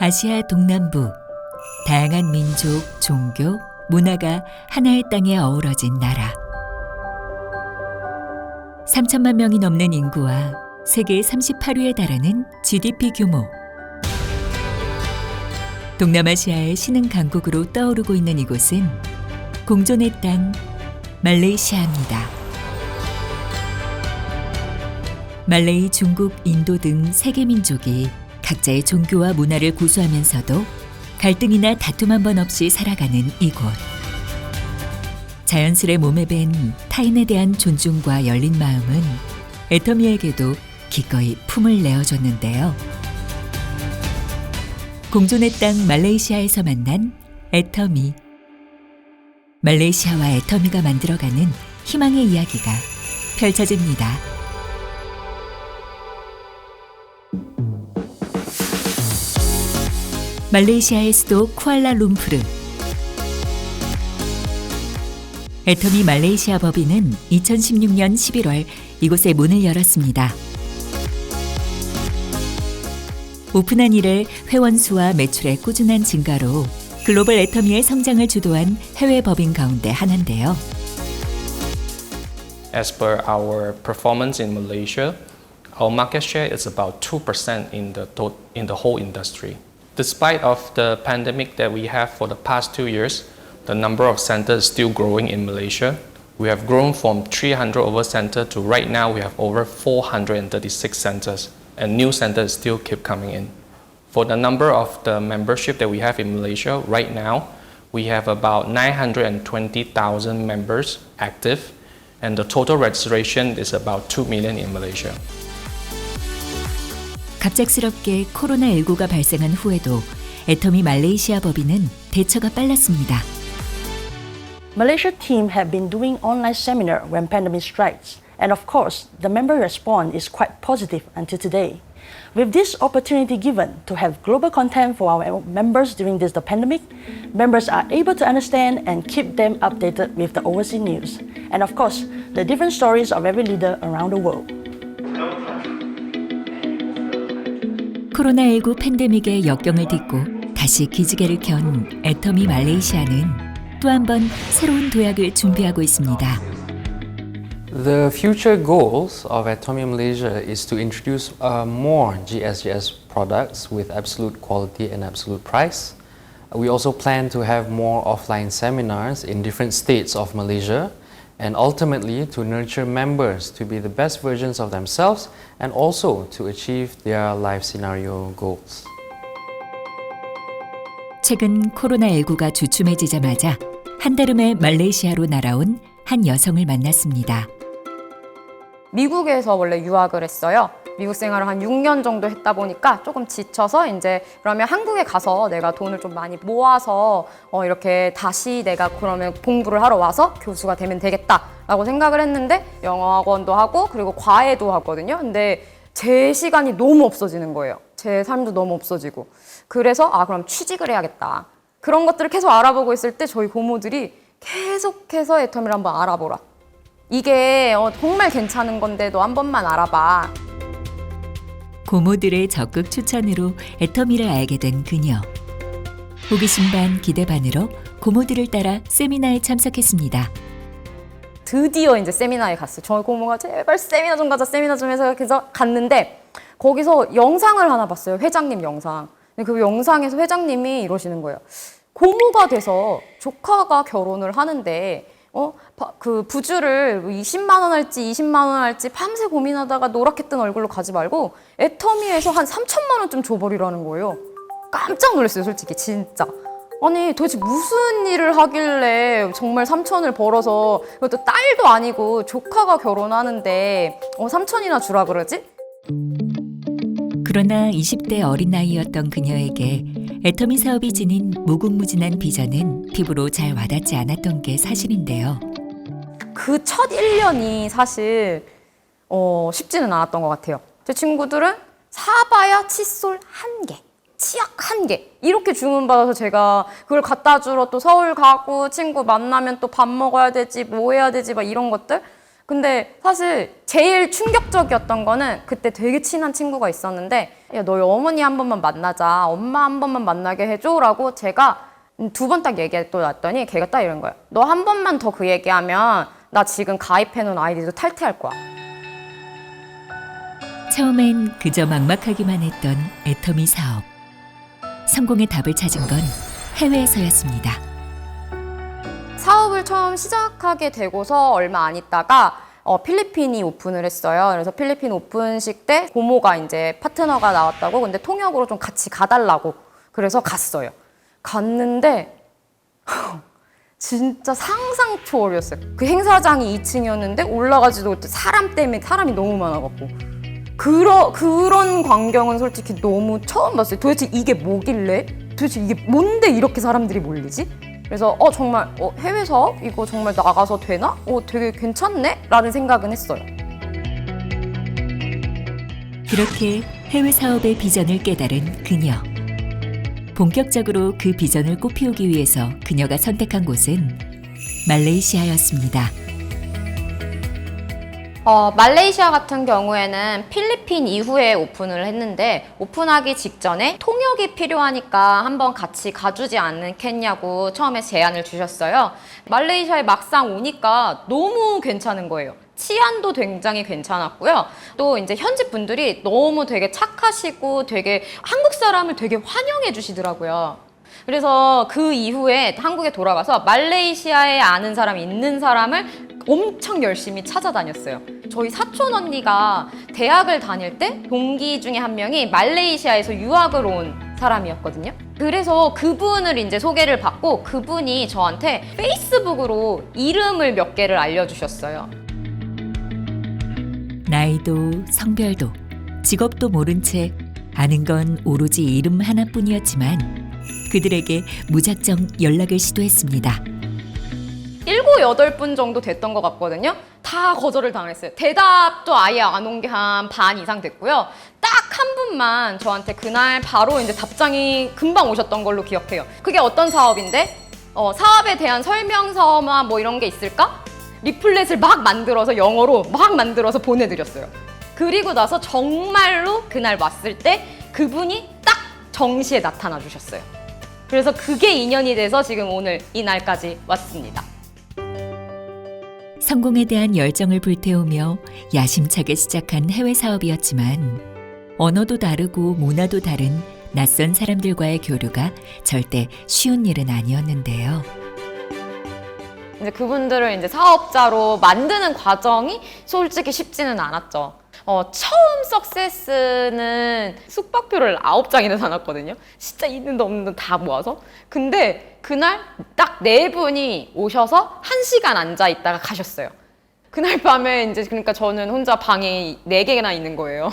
아시아 동남부, 다양한 민족, 종교, 문화가 하나의 땅에 어우러진 나라. 3천만 명이 넘는 인구와 세계 38위에 달하는 GDP 규모. 동남아시아의 신흥 강국으로 떠오르고 있는 이곳은 공존의 땅 말레이시아입니다. 말레이, 중국, 인도 등 세계 민족이 각자의 종교와 문화를 고수하면서도 갈등이나 다툼 한 번 없이 살아가는 이곳. 자연스레 몸에 밴 타인에 대한 존중과 열린 마음은 애터미에게도 기꺼이 품을 내어줬는데요. 공존의 땅 말레이시아에서 만난 애터미. 말레이시아와 애터미가 만들어가는 희망의 이야기가 펼쳐집니다. 말레이시아의 수도 쿠알라룸푸르. 애터미 말레이시아 법인은 2016년 11월 이곳에 문을 열었습니다. 오픈한 이래 회원 수와 매출의 꾸준한 증가로 글로벌 애터미의 성장을 주도한 해외 법인 가운데 하나인데요. As per our performance in Malaysia, our market share is about 2% in the whole industry. Despite of the pandemic that we have for the past 2 years, the number of centers is still growing in Malaysia. We have grown from 300 over centers to right now we have over 436 centers, and new centers still keep coming in. For the number of the membership that we have in Malaysia right now, we have about 920,000 members active, and the total registration is about 2 million in Malaysia. 갑작스럽게 코로나19가 발생한 후에도 애터미 말레이시아 법인은 대처가 빨랐습니다. Malaysia team have been doing online seminar when pandemic strikes, and of course, the member response is quite positive until today. With this opportunity given to have global content for our members during the pandemic, members are able to understand and keep them updated with the overseas news, and of course, the different stories of every leader around the world. 코로나19 팬데믹의 역경을 딛고 다시 기지개를 켠 애터미 말레이시아는 또 한 번 새로운 도약을 준비하고 있습니다. The future goals of Atomy Malaysia is to introduce more GSGS products with absolute quality and absolute price. We also plan to have more offline seminars in different states of Malaysia, and ultimately to nurture members to be the best versions of themselves and also to achieve their life scenario goals. 최근 코로나19가 주춤해지자마자 한달음에 말레이시아로 날아온 한 여성을 만났습니다. 미국에서 원래 유학을 했어요. 미국 생활을 한 6년 정도 했다 보니까 조금 지쳐서 이제 그러면 한국에 가서 내가 돈을 좀 많이 모아서 이렇게 다시 내가 그러면 공부를 하러 와서 교수가 되면 되겠다라고 생각을 했는데 영어학원도 하고 그리고 과외도 하거든요. 근데 제 시간이 너무 없어지는 거예요. 제 삶도 너무 없어지고. 그래서 그럼 취직을 해야겠다. 그런 것들을 계속 알아보고 있을 때 저희 고모들이 계속해서 애터미를 한번 알아보라. 이게 정말 괜찮은 건데 너 한 번만 알아봐. 고모들의 적극 추천으로 애터미를 알게 된 그녀. 호기심 반 기대 반으로 고모들을 따라 세미나에 참석했습니다. 드디어 이제 세미나에 갔어요. 저희 고모가 제발 세미나 좀 가자, 세미나 좀 해서 갔는데 거기서 영상을 하나 봤어요. 회장님 영상. 근데 그 영상에서 회장님이 이러시는 거예요. 고모가 돼서 조카가 결혼을 하는데 그 부주를 20만 원 할지 20만 원 할지 밤새 고민하다가 노랗게 뜬 얼굴로 가지 말고 애터미에서 한 3천만 원쯤 줘버리라는 거예요. 깜짝 놀랐어요, 솔직히 진짜. 아니 도대체 무슨 일을 하길래 정말 3천을 벌어서 그것도 딸도 아니고 조카가 결혼하는데 3천이나 주라 그러지? 그러나 20대 어린 나이였던 그녀에게 애터미 사업이 지닌 무궁무진한 비전은 피부로 잘 와닿지 않았던 게 사실인데요. 그 첫 1년이 사실 쉽지는 않았던 것 같아요. 제 친구들은 사봐야 칫솔 1개, 치약 1개 이렇게 주문받아서 제가 그걸 갖다 주러 또 서울 가고 친구 만나면 또 밥 먹어야 되지 뭐 해야 되지 막 이런 것들. 근데 사실 제 제일 충격적이었던 거는 그때 되게 친한 친구가 있었는데 야, 너희 어머니 한 번만 만나자. 엄마 한 번만 만나게 해줘. 라고 제가 2번 딱 얘기했더니 걔가 딱 이런 거야. 너 한 번만 더 그 얘기하면 나 지금 가입해놓은 아이디도 탈퇴할 거야. 처음엔 그저 막막하기만 했던 애터미 사업. 성공의 답을 찾은 건 해외에서였습니다. 사업을 처음 시작하게 되고서 얼마 안 있다가 필리핀이 오픈을 했어요. 그래서 필리핀 오픈식 때 고모가 이제 파트너가 나왔다고 근데 통역으로 좀 같이 가달라고 그래서 갔어요. 갔는데 진짜 상상 초월이었어요. 그 행사장이 2층이었는데 올라가지도 못해. 사람 때문에 사람이 너무 많아갖고 그런 광경은 솔직히 너무 처음 봤어요. 도대체 이게 뭐길래? 도대체 이게 뭔데 이렇게 사람들이 몰리지? 그래서 정말 해외 사업? 이거 정말 나가서 되나? 되게 괜찮네? 라는 생각은 했어요. 그렇게 해외 사업의 비전을 깨달은 그녀. 본격적으로 그 비전을 꽃피우기 위해서 그녀가 선택한 곳은 말레이시아였습니다. 말레이시아 같은 경우에는 필리핀 이후에 오픈을 했는데 오픈하기 직전에 통역이 필요하니까 한번 같이 가주지 않겠냐고 처음에 제안을 주셨어요. 말레이시아에 막상 오니까 너무 괜찮은 거예요. 치안도 굉장히 괜찮았고요. 또 이제 현지 분들이 너무 되게 착하시고 되게 한국 사람을 되게 환영해 주시더라고요. 그래서 그 이후에 한국에 돌아가서 말레이시아에 아는 사람이 있는 사람을 엄청 열심히 찾아다녔어요. 저희 사촌 언니가 대학을 다닐 때 동기 중에 한 명이 말레이시아에서 유학을 온 사람이었거든요. 그래서 그분을 이제 소개를 받고 그분이 저한테 페이스북으로 이름을 몇 개를 알려주셨어요. 나이도 성별도 직업도 모른 채 아는 건 오로지 이름 하나뿐이었지만 그들에게 무작정 연락을 시도했습니다. 7, 8분 정도 됐던 것 같거든요. 다 거절을 당했어요. 대답도 아예 안 온 게 한 반 이상 됐고요. 딱 한 분만 저한테 그날 바로 이제 답장이 금방 오셨던 걸로 기억해요. 그게 어떤 사업인데? 사업에 대한 설명서나 뭐 이런 게 있을까? 리플렛을 막 만들어서 영어로 막 만들어서 보내드렸어요. 그리고 나서 정말로 그날 왔을 때 그분이 딱 정시에 나타나 주셨어요. 그래서 그게 인연이 돼서 지금 오늘 이 날까지 왔습니다. 성공에 대한 열정을 불태우며 야심차게 시작한 해외 사업이었지만 언어도 다르고 문화도 다른 낯선 사람들과의 교류가 절대 쉬운 일은 아니었는데요. 이제 그분들을 이제 사업자로 만드는 과정이 솔직히 쉽지는 않았죠. 처음 석세스는 숙박표를 9장이나 사놨거든요. 진짜 있는 데 없는 데 다 모아서. 근데 그날 딱 4분이 오셔서 1시간 앉아 있다가 가셨어요. 그날 밤에 이제 그러니까 저는 혼자 방이 4개나 있는 거예요.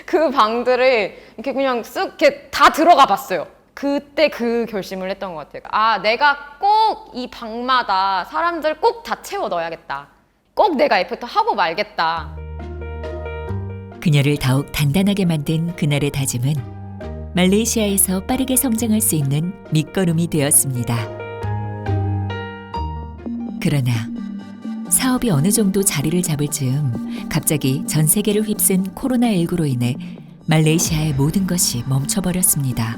그 방들을 이렇게 그냥 쓱 이렇게 다 들어가 봤어요. 그때 그 결심을 했던 것 같아요. 아, 내가 꼭 이 방마다 사람들 꼭 다 채워 넣어야겠다. 꼭 내가 애프터 하고 말겠다. 그녀를 더욱 단단하게 만든 그날의 다짐은 말레이시아에서 빠르게 성장할 수 있는 밑거름이 되었습니다. 그러나 사업이 어느 정도 자리를 잡을 즈음 갑자기 전 세계를 휩쓴 코로나19로 인해 말레이시아의 모든 것이 멈춰버렸습니다.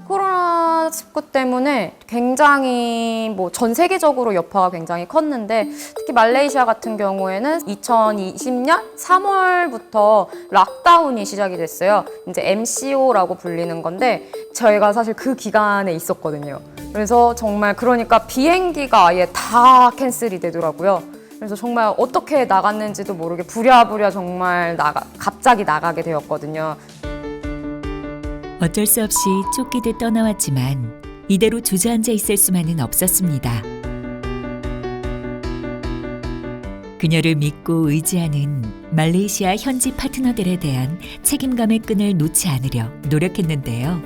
코로나19 때문에 굉장히 전 세계적으로 여파가 굉장히 컸는데 특히 말레이시아 같은 경우에는 2020년 3월부터 락다운이 시작이 됐어요. 이제 MCO라고 불리는 건데 저희가 사실 그 기간에 있었거든요. 그래서 정말 그러니까 비행기가 아예 다 캔슬이 되더라고요. 그래서 정말 어떻게 나갔는지도 모르게 부랴부랴 정말 갑자기 나가게 되었거든요. 어쩔 수 없이 쫓기듯 떠나왔지만 이대로 주저앉아 있을 수만은 없었습니다. 그녀를 믿고 의지하는 말레이시아 현지 파트너들에 대한 책임감의 끈을 놓지 않으려 노력했는데요.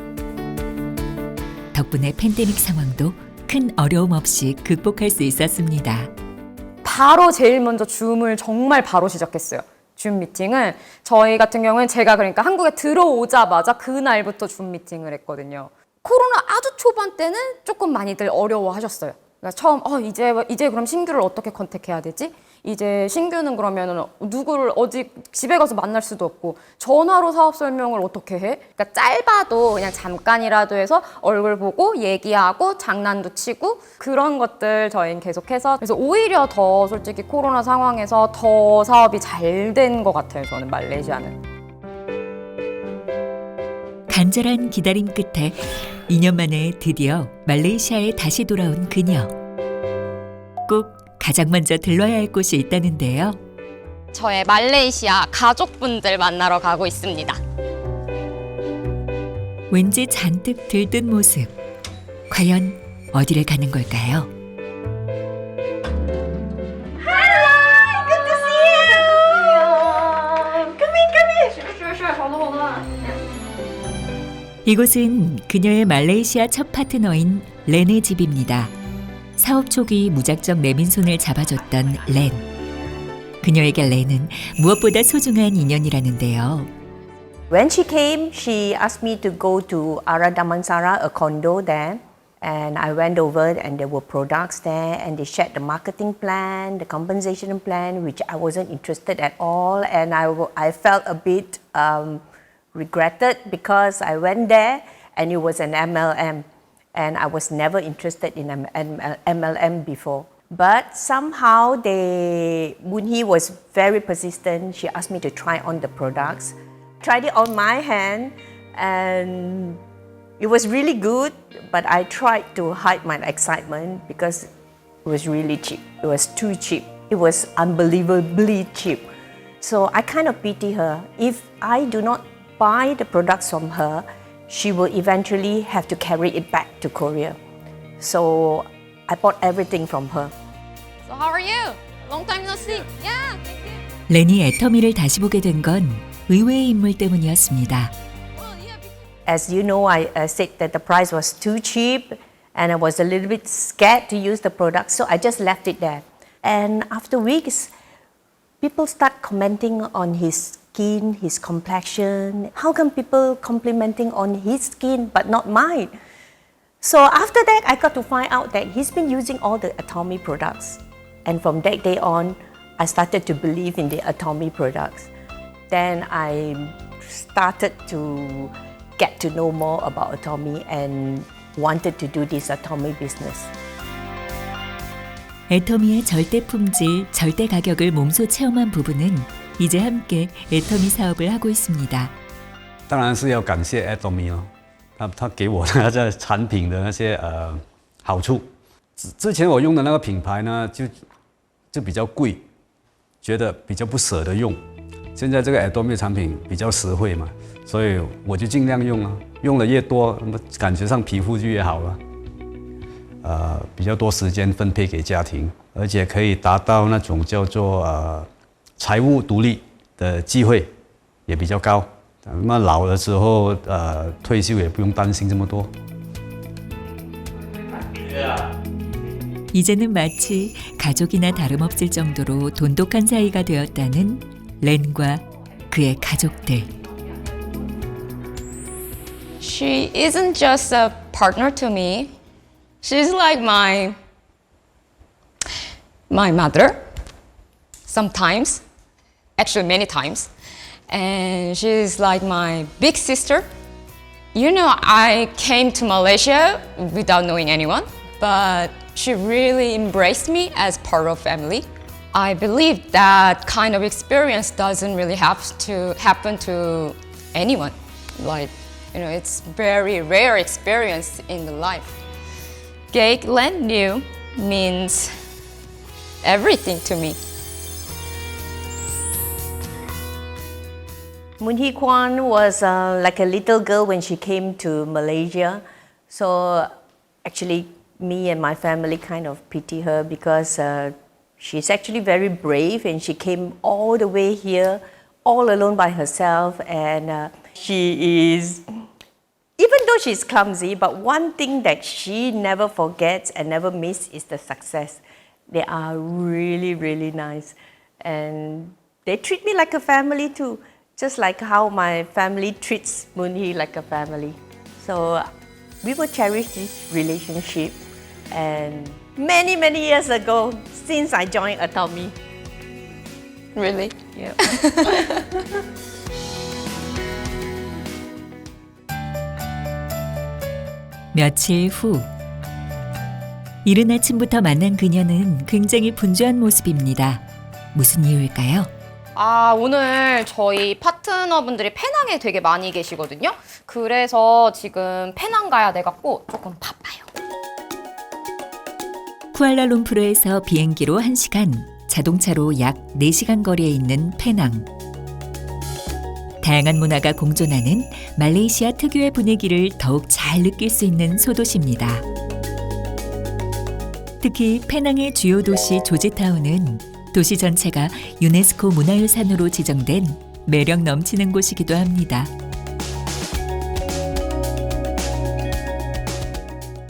덕분에 팬데믹 상황도 큰 어려움 없이 극복할 수 있었습니다. 바로 제일 먼저 줌을 정말 바로 시작했어요. 줌 미팅을. 저희 같은 경우는 제가 그러니까 한국에 들어오자마자 그날부터 줌 미팅을 했거든요. 코로나 아주 초반 때는 조금 많이들 어려워하셨어요. 그러니까 처음 이제 그럼 신규를 어떻게 컨택해야 되지? 이제 신규는 그러면은 누구를 어디 집에 가서 만날 수도 없고 전화로 사업 설명을 어떻게 해? 그러니까 짧아도 그냥 잠깐이라도 해서 얼굴 보고 얘기하고 장난도 치고 그런 것들 저희는 계속해서 그래서 오히려 더 솔직히 코로나 상황에서 더 사업이 잘 된 것 같아요. 저는 말레이시아는. 간절한 기다림 끝에 2년 만에 드디어 말레이시아에 다시 돌아온 그녀. 꼭 가장 먼저 들러야 할 곳이 있다는데요. 저의 말레이시아 가족분들 만나러 가고 있습니다. 왠지 잔뜩 들뜬 모습. 과연 어디를 가는 걸까요? 이곳은 그녀의 말레이시아 첫 파트너인 렌의 집입니다. 사업 초기 무작정 내민 손을 잡아줬던 렌. 그녀에게 렌은 무엇보다 소중한 인연이라는데요. When she came, she asked me to go to Ara Damansara, a condo there. And I went over and there were products there and they shared the marketing plan, the compensation plan, which I wasn't interested at all. And I felt a bit regretted because I went there and it was an MLM. And I was never interested in MLM before. But somehow Moon Hee was very persistent. She asked me to try on the products. Tried it on my hand and it was really good, but I tried to hide my excitement because it was really cheap. It was too cheap. It was unbelievably cheap. So I kind of pity her. If I do not buy the products from her, she will eventually have to carry it back to Korea. So I bought everything from her. So how are you? Long time no see. Yeah. Thank you. 렌이 애터미를 다시 보게 된 건 의외의 인물 때문이었습니다. As you know, I said that the price was too cheap and I was a little bit scared to use the product, so I just left it there. And after weeks, people start commenting on his skin, his complexion. How come people complimenting on his skin but not mine? So after that, I got to find out that he's been using all the Atomy products. And from that day on, I started to believe in the Atomy products. Then I started to get to know more about Atomy and wanted to do this Atomy business. 애터미의 절대 품질, 절대 가격을 몸소 체험한 부부는 이제 함께 애터미 사업을 하고 있습니다. 当然是要感谢 Atomy 哦，他给我的这产品的那些好处。之前我用的那个品牌呢，就比较贵，觉得比较不舍得用。现在这个 Atomy 产品比较实惠嘛，所以我就尽量用啊，用的越多，感觉上皮肤就越好了。比较多时间分配给家庭，而且可以达到那种叫做财务独立的机会也比较高。那么老了之后退休也不用担心这么多。 이제는 마치 가족이나 다름없을 정도로 돈독한 사이가 되었다는 렌과 그의 가족들. She isn't just a partner to me. She's like my mother. Sometimes, actually many times. And she's like my big sister. You know, I came to Malaysia without knowing anyone, but she really embraced me as part of family. I believe that kind of experience doesn't really have to happen to anyone. Like, you know, it's very rare experience in the life. Gate Len New means everything to me. Moon Hee Kwan was like a little girl when she came to Malaysia. So actually, me and my family kind of pity her because she's actually very brave and she came all the way here all alone by herself. And she is, even though she's clumsy, but one thing that she never forgets and never misses is the success. They are really, really nice. And they treat me like a family too. Just like how my family treats Moon Hee like a family. So we will cherish this relationship. And many, many years ago, since I joined Atomy. Really? Yeah. 며칠 후 이른 아침부터 만난 그녀는 굉장히 분주한 모습입니다. 무슨 이유일까요? 아, 오늘 저희 파트너분들이 페낭에 되게 많이 계시거든요. 그래서 지금 페낭 가야 돼갖고 조금 바빠요. 쿠알라룸푸르에서 비행기로 1시간, 자동차로 약 4시간 거리에 있는 페낭. 다양한 문화가 공존하는 말레이시아 특유의 분위기를 더욱 잘 느낄 수 있는 소도시입니다. 특히 페낭의 주요 도시 조지타운은 도시 전체가 유네스코 문화유산으로 지정된 매력 넘치는 곳이기도 합니다.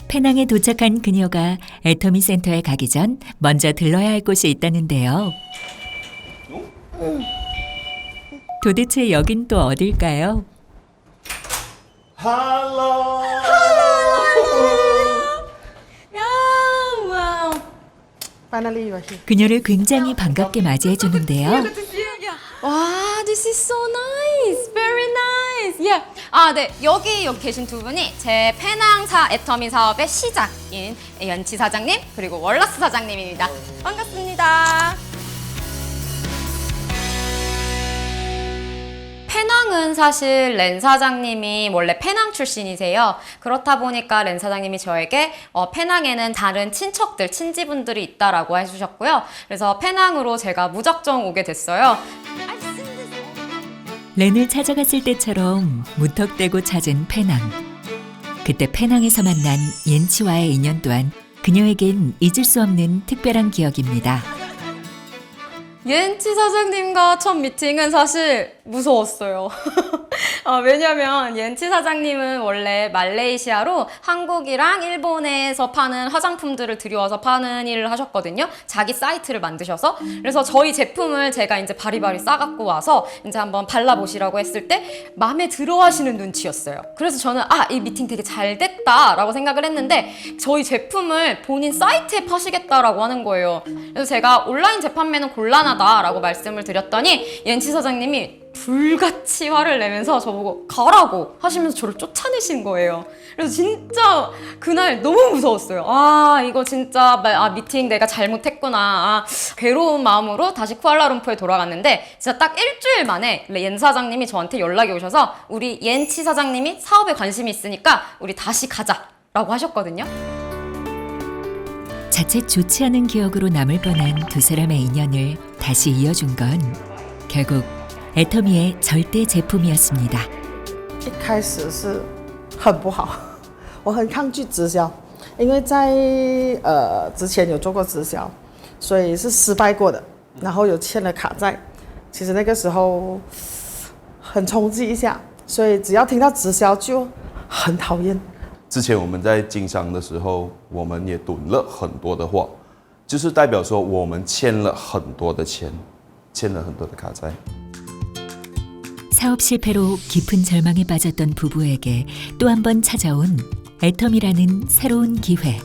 페낭에 도착한 그녀가 애터미 센터에 가기 전 먼저 들러야 할 곳이 있다는데요. 도대체 여긴 또 어딜까요? Finally, you are here. 그녀를 굉장히 반갑게 맞이해 주는데요. 와, this is so nice. Very nice. Yeah. 아, 네. 여기 계신 두 분이 제 페낭사 애터미 사업의 시작인 연치 사장님 그리고 월라스 사장님입니다. 반갑습니다. 페낭은 사실 렌 사장님이 원래 페낭 출신이세요. 그렇다 보니까 렌 사장님이 저에게 페낭에는 다른 친척들, 친지분들이 있다라고 해주셨고요. 그래서 페낭으로 제가 무작정 오게 됐어요. 렌을 찾아갔을 때처럼 무턱대고 찾은 페낭. 그때 페낭에서 만난 옌치와의 인연 또한 그녀에겐 잊을 수 없는 특별한 기억입니다. 옌치 사장님과 첫 미팅은 사실 무서웠어요. 왜냐면 옌치 사장님은 원래 말레이시아로 한국이랑 일본에서 파는 화장품들을 들여와서 파는 일을 하셨거든요. 자기 사이트를 만드셔서. 그래서 저희 제품을 제가 이제 바리바리 싸갖고 와서 이제 한번 발라보시라고 했을 때 마음에 들어 하시는 눈치였어요. 그래서 저는 이 미팅 되게 잘 됐다라고 생각을 했는데 저희 제품을 본인 사이트에 파시겠다라고 하는 거예요. 그래서 제가 온라인 재판매는 곤란하다라고 말씀을 드렸더니 옌치 사장님이 불같이 화를 내면서 저보고 가라고 하시면서 저를 쫓아내신 거예요. 그래서 진짜 그날 너무 무서웠어요. 이거 진짜 미팅 내가 잘못했구나. 괴로운 마음으로 다시 쿠알라룸푸르에 돌아갔는데 진짜 딱 일주일 만에 옌 사장님이 저한테 연락이 오셔서 우리 옌치 사장님이 사업에 관심이 있으니까 우리 다시 가자라고 하셨거든요. 자칫 좋지 않은 기억으로 남을 뻔한 두 사람의 인연을 다시 이어준 건 결국 애터미의 절대 제품이었습니다. 一开始是很不好，我很抗拒直销，因为在之前有做过直销，所以是失败过的，然后有欠了卡债。其实那个时候很冲击一下，所以只要听到直销就很讨厌。之前我们在经商的时候，我们也囤了很多的货，就是代表说我们欠了很多的钱，欠了很多的卡债。 사업 실패로 깊은 절망에 빠졌던 부부에게 또 한 번 찾아온 애터미라는 새로운 기회.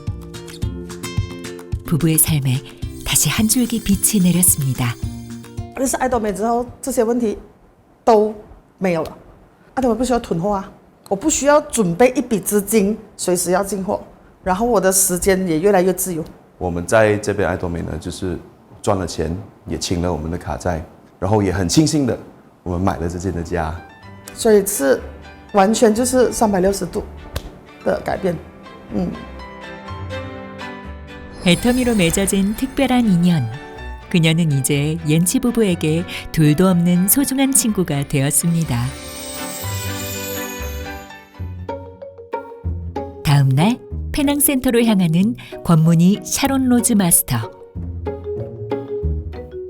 부부의 삶에 다시 한 줄기 빛이 내렸습니다. 认识爱多美之后，这些问题都没有了。爱多美不需要囤货啊，我不需要准备一笔资金，随时要进货，然后我的时间也越来越自由。我们在这边爱多美呢，就是赚了钱，也清了我们的卡债，然后也很庆幸的。 我们买了这间的家，所以是完全就是360度的改变。 애터미로 맺어진 특별한 인연. 그녀는 이제 옌치 부부에게 둘도 없는 소중한 친구가 되었습니다. 다음 날 페낭 센터로 향하는 권문희 샤론 로즈 마스터.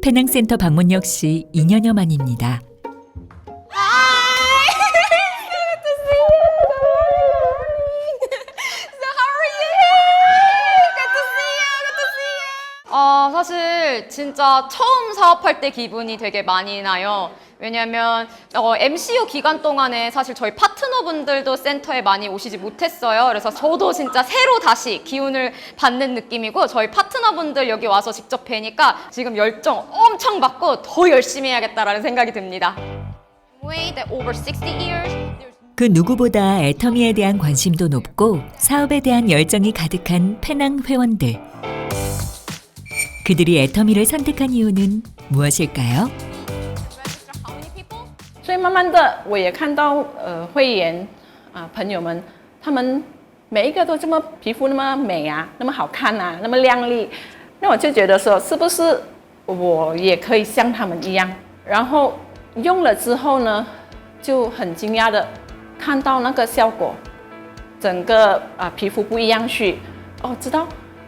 페낭 센터 방문 역시 2년여 만입니다. 사실 사실 진짜 처음 사업할 때 기분이 되게 많이 나요. 왜냐면 MCO 기간 동안에 사실 저희 파트너분들도 센터에 많이 오시지 못했어요. 그래서 저도 진짜 새로 다시 기운을 받는 느낌이고 저희 파트너분들 여기 와서 직접 뵈니까 지금 열정 엄청 받고 더 열심히 해야겠다라는 생각이 듭니다. Way that over 60 years 그 누구보다 애터미에 대한 관심도 높고 사업에 대한 열정이 가득한 페낭 회원들. 그들이 애터미를 선택한 이유는 무엇일까요? 所以慢慢的，我也看到会员朋友们，他们每一个都这么皮肤那么美啊，那么好看啊，那么亮丽，那我就觉得说，是不是我也可以像他们一样？然后用了之后呢，就很惊讶的看到那个效果，整个皮肤不一样去，知道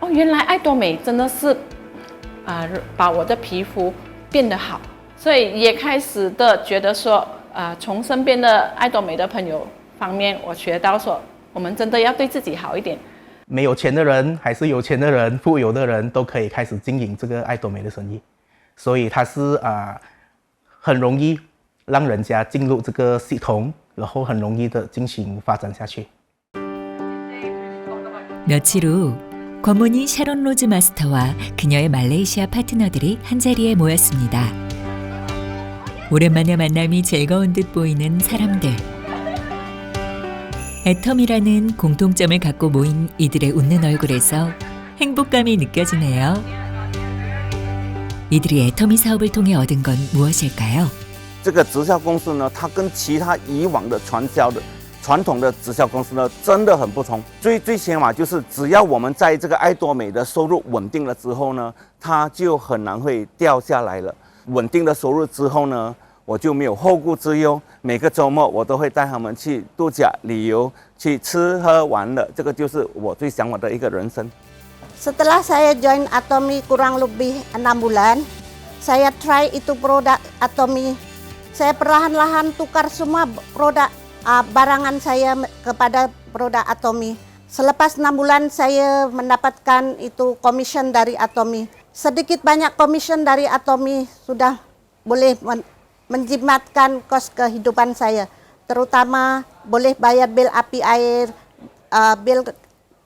原来爱多美真的是把我的皮肤变得好。所以也开始的觉得说，从身边的爱多美的朋友方面，我学到说，我们真的要对自己好一点。没有钱的人，还是有钱的人，富有的人都可以开始经营这个爱多美的生意，所以它是很容易让人家进入这个系统，然后很容易的进行发展下去。 며칠 후 권문희 샤론 로즈 마스터와 그녀의 말레이시아 파트너들이 한자리에 모였습니다. 오랜만에 만남이 즐거운 듯 보이는 사람들. 애텀이라는 공통점을 갖고 모인 이들의 웃는 얼굴에서 행복감이 느껴지네요. 이들이 애터미 사업을 통해 얻은 건 무엇일까요? 这个直销公司呢，它跟其他以往的传统的直销公司呢，真的很不同。最起码就是，只要我们在这个爱多美的收入稳定了之后呢，它就很难会掉下来了。稳定的收入之后呢，我就没有后顾之忧。每个周末我都会带他们去度假、旅游、去吃喝玩乐，这个就是我最向往的一个人生。 Setelah saya join Atomy kurang lebih 6 bulan, saya try itu produk Atomy. Saya perlahan-lahan tukar semua produk barangan saya kepada produk Atomy. Selepas 6 bulan saya mendapatkan itu commission dari Atomy. Sedikit banyak commission dari Atomy sudah boleh menjimatkan kos kehidupan saya. Terutama boleh bayar bil api air, bil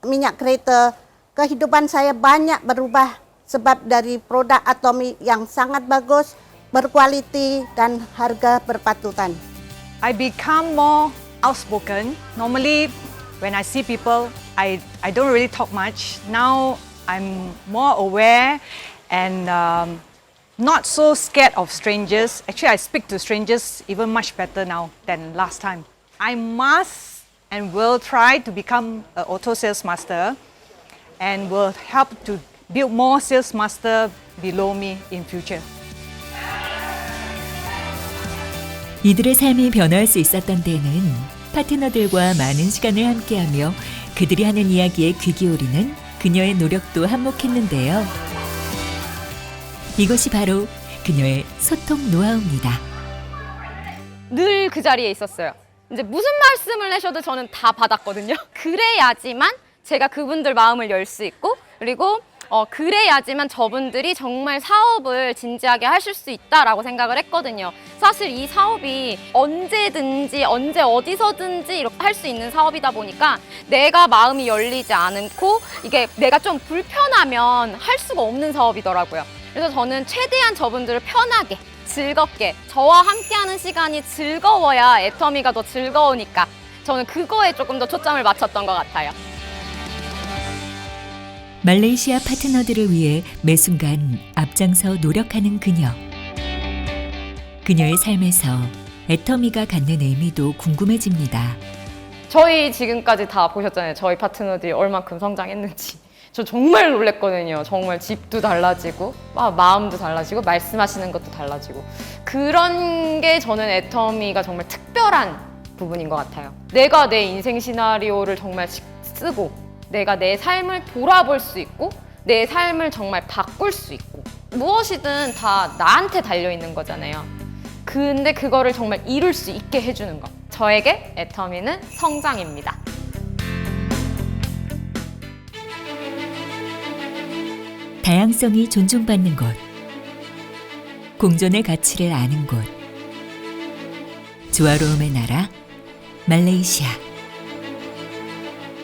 minyak kereta. Kehidupan saya banyak berubah sebab dari produk Atomy yang sangat bagus, berkualiti dan harga berpatutan. I become more outspoken. Normally, when I see people, I don't really talk much. Now, I'm more aware and not so scared of strangers. Actually, I speak to strangers even much better now than last time. I must and will try to become an auto sales master and will help to build more sales master below me in future. 이들의 삶이 변화할 수 있었던 때는 파트너들과 많은 시간을 함께하며 그들이 하는 이야기에 귀 기울이는 그녀의 노력도 한몫했는데요. 이것이 바로 그녀의 소통 노하우입니다. 늘 그 자리에 있었어요. 이제 무슨 말씀을 하셔도 저는 다 받았거든요. 그래야지만 제가 그분들 마음을 열 수 있고, 그리고 그래야지만 저분들이 정말 사업을 진지하게 하실 수 있다라고 생각을 했거든요. 사실 이 사업이 언제든지 어디서든지 이렇게 할 수 있는 사업이다 보니까 내가 마음이 열리지 않고 이게 내가 좀 불편하면 할 수가 없는 사업이더라고요. 그래서 저는 최대한 저분들을 편하게 즐겁게 저와 함께하는 시간이 즐거워야 애터미가 더 즐거우니까 저는 그거에 조금 더 초점을 맞췄던 것 같아요. 말레이시아 파트너들을 위해 매 순간 앞장서 노력하는 그녀. 그녀의 삶에서 애터미가 갖는 의미도 궁금해집니다. 저희 지금까지 다 보셨잖아요. 저희 파트너들이 얼만큼 성장했는지. 저 정말 놀랬거든요. 정말 집도 달라지고 마음도 달라지고 말씀하시는 것도 달라지고 그런 게 저는 애터미가 정말 특별한 부분인 것 같아요. 내가 내 인생 시나리오를 정말 쓰고 내가 내 삶을 돌아볼 수 있고 내 삶을 정말 바꿀 수 있고 무엇이든 다 나한테 달려있는 거잖아요. 근데 그거를 정말 이룰 수 있게 해주는 것. 저에게 애터미는 성장입니다. 다양성이 존중받는 곳. 공존의 가치를 아는 곳. 조화로움의 나라, 말레이시아.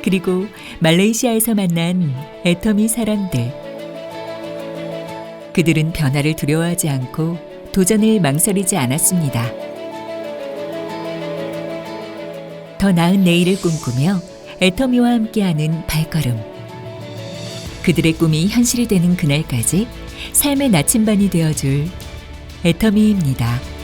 그리고 말레이시아에서 만난 애터미 사람들. 그들은 변화를 두려워하지 않고 도전을 망설이지 않았습니다. 더 나은 내일을 꿈꾸며 애터미와 함께하는 발걸음. 그들의 꿈이 현실이 되는 그날까지 삶의 나침반이 되어줄 애터미입니다.